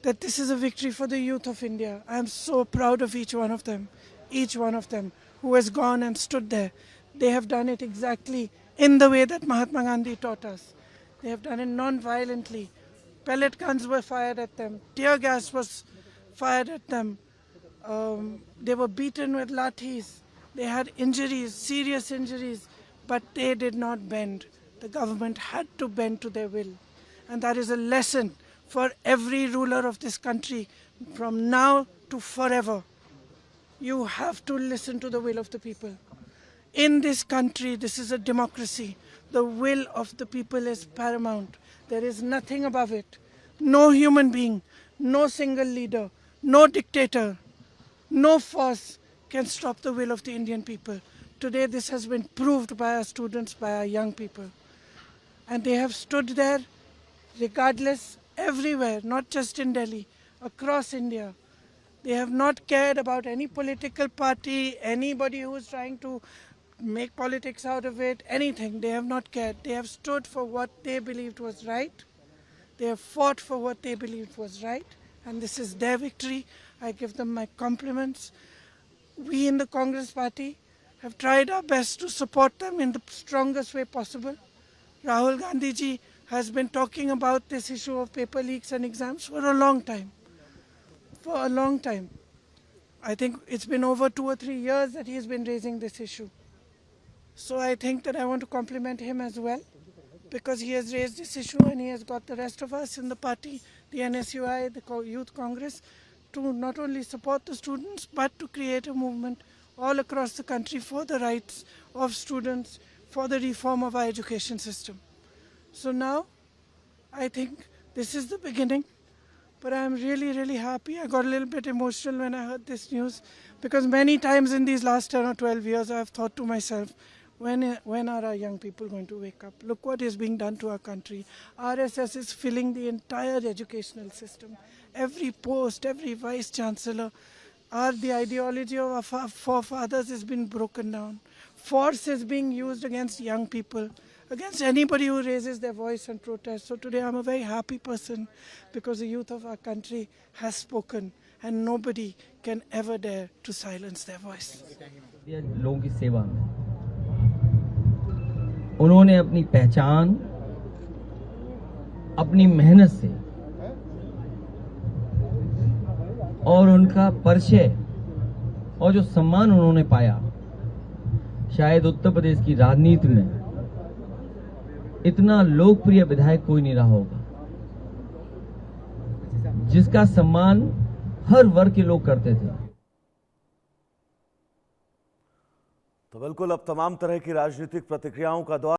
that this is a victory for the youth of India. I am so proud of each one of them who has gone and stood there. They have done it exactly in the way that Mahatma Gandhi taught us. They have done it non-violently. Pellet guns were fired at them. Tear gas was fired at them. They were beaten with lathis. They had injuries, serious injuries, but they did not bend. The government had to bend to their will. And that is a lesson for every ruler of this country from now to forever. You have to listen to the will of the people. In this country, this is a democracy. The will of the people is paramount. There is nothing above it. No human being, no single leader, no dictator, no force can stop the will of the Indian people. Today, this has been proved by our students, by our young people. And they have stood there regardless, everywhere, not just in Delhi, across India. They have not cared about any political party, anybody who is trying to make politics out of it, anything. They have not cared. They have stood for what they believed was right. They have fought for what they believed was right. And this is their victory. I give them my compliments. We in the Congress party have tried our best to support them in the strongest way possible. Rahul Gandhi ji has been talking about this issue of paper leaks and exams for a long time. For a long time. I think it's been over 2 or 3 years that he's been raising this issue. So I think that I want to compliment him as well, because he has raised this issue and he has got the rest of us in the party, the NSUI, the Youth Congress, to not only support the students, but to create a movement all across the country for the rights of students, for the reform of our education system. So now, I think this is the beginning, but I'm really, really happy. I got a little bit emotional when I heard this news, because many times in these last 10 or 12 years, I've thought to myself, when are our young people going to wake up? Look what is being done to our country. RSS is filling the entire educational system. Every post, every vice chancellor, the ideology of our forefathers has been broken down. Force is being used against young people, against anybody who raises their voice and protest. So today I'm a very happy person, because the youth of our country has spoken and nobody can ever dare to silence their voice. लोगों की सेवा में उन्होंने अपनी पहचान, अपनी मेहनत से और उनका परिचय और जो सम्मान उन्होंने पाया, शायद उत्तर प्रदेश की राजनीति में इतना लोकप्रिय विधायक कोई नहीं रहा होगा, जिसका सम्मान हर वर्ग के लोग करते थे। तो बिल्कुल अब तमाम तरह की राजनीतिक प्रतिक्रियाओं का दौर